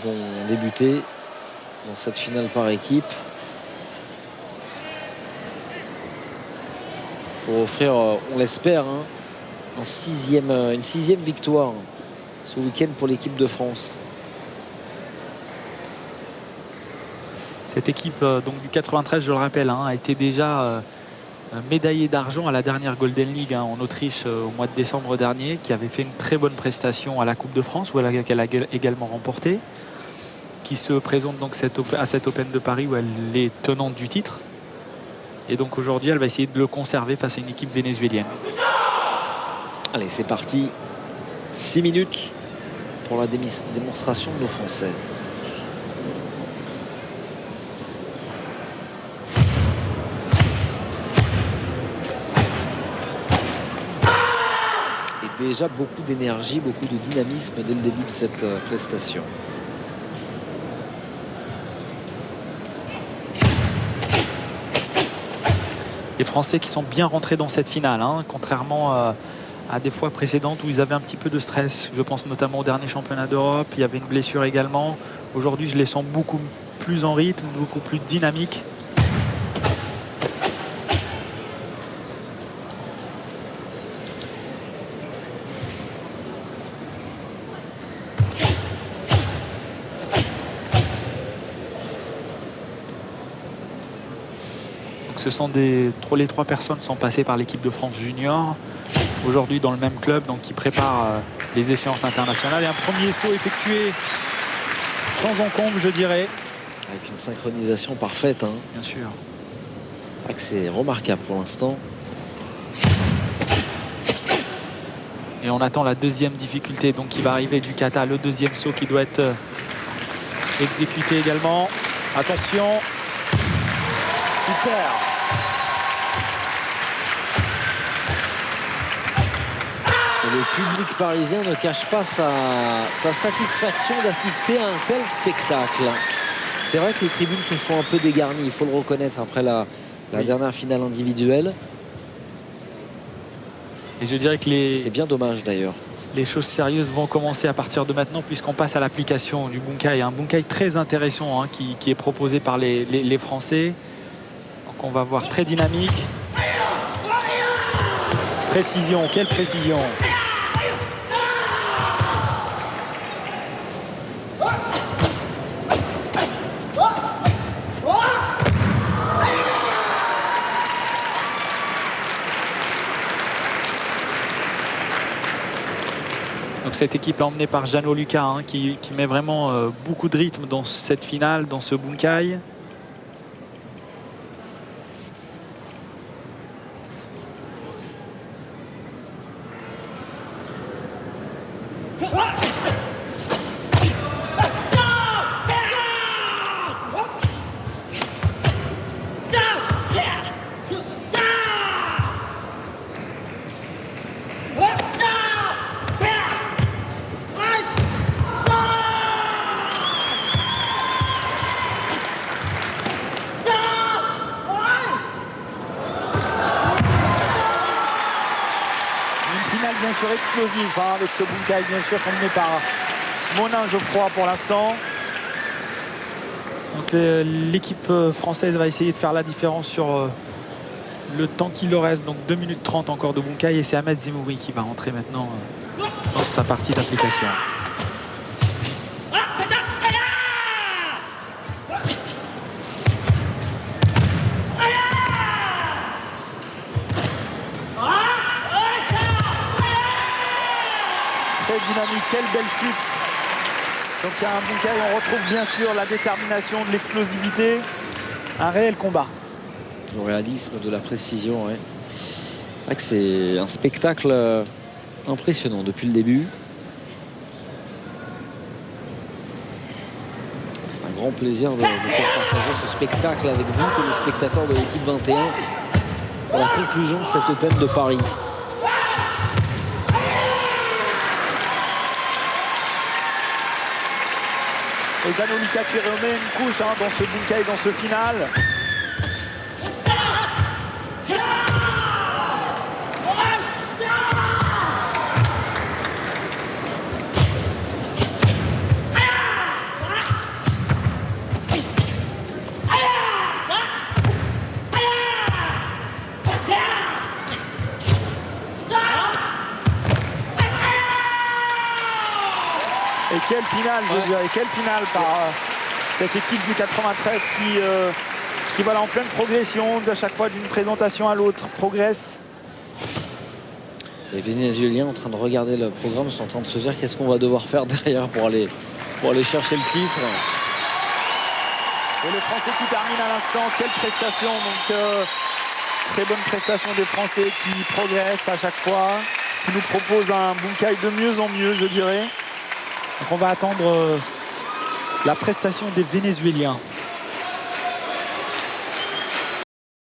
Ils vont débuter dans cette finale par équipe pour offrir, on l'espère, hein, une sixième victoire ce week-end pour l'équipe de France. Cette équipe donc du 93, je le rappelle, hein, a été déjà médaillée d'argent à la dernière Golden League en Autriche au mois de décembre dernier, qui avait fait une très bonne prestation à la Coupe de France, qu'elle a également remportée, qui se présente donc à cette Open de Paris où elle est tenante du titre. Et donc aujourd'hui, elle va essayer de le conserver face à une équipe vénézuélienne. Allez, c'est parti. 6 minutes pour la démonstration de nos Français. Et déjà beaucoup d'énergie, beaucoup de dynamisme dès le début de cette prestation. Les Français qui sont bien rentrés dans cette finale, hein, contrairement à des fois précédentes où ils avaient un petit peu de stress. Je pense notamment au dernier championnat d'Europe. Il y avait une blessure également. Aujourd'hui, je les sens beaucoup plus en rythme, beaucoup plus dynamiques. Ce sont les 3 personnes sont passées par l'équipe de France junior aujourd'hui dans le même club, donc qui prépare les échéances internationales. Et un premier saut effectué sans encombre, je dirais. Avec une synchronisation parfaite. Hein. Bien sûr. C'est remarquable pour l'instant. Et on attend la deuxième difficulté donc qui va arriver du kata. Le deuxième saut qui doit être exécuté également. Attention. Super. Et le public parisien ne cache pas sa satisfaction d'assister à un tel spectacle. C'est vrai que les tribunes se sont un peu dégarnies, il faut le reconnaître, après la dernière finale individuelle. Et je dirais que c'est bien dommage d'ailleurs. Les choses sérieuses vont commencer à partir de maintenant, puisqu'on passe à l'application du bunkai. Un bunkai très intéressant, hein, qui est proposé par les Français. Donc on va voir très dynamique. Précision, quelle précision! Donc cette équipe est emmenée par Jeannot Lucas, hein, qui met vraiment beaucoup de rythme dans cette finale, dans ce bunkai. Bien sûr explosif, hein, avec ce bunkai bien sûr emmené par Monin Geoffroy pour l'instant. Donc l'équipe française va essayer de faire la différence sur le temps qu'il leur reste, donc 2 minutes 30 encore de bunkai, et c'est Ahmed Zemouri qui va rentrer maintenant dans sa partie d'application. Dynamique, quelle belle chute. Donc il y a un bunkai, on retrouve bien sûr la détermination, de l'explosivité, un réel combat. Le réalisme, de la précision, ouais. C'est un spectacle impressionnant depuis le début. C'est un grand plaisir de faire partager ce spectacle avec vous, téléspectateurs de l'équipe 21, pour la conclusion de cette Open de Paris. Et Jeannot Lucas qui remet une couche, hein, dans ce bunkai, dans ce final. Et quelle finale, je dirais, quelle finale par cette équipe du 93 qui va en pleine progression, de chaque fois d'une présentation à l'autre, progresse. Les Vénézuéliens en train de regarder le programme sont en train de se dire qu'est-ce qu'on va devoir faire derrière pour aller chercher le titre. Et le Français qui termine à l'instant, quelle prestation. Donc très bonne prestation des Français qui progressent à chaque fois, qui nous proposent un bunkai de mieux en mieux, je dirais. Donc on va attendre la prestation des Vénézuéliens.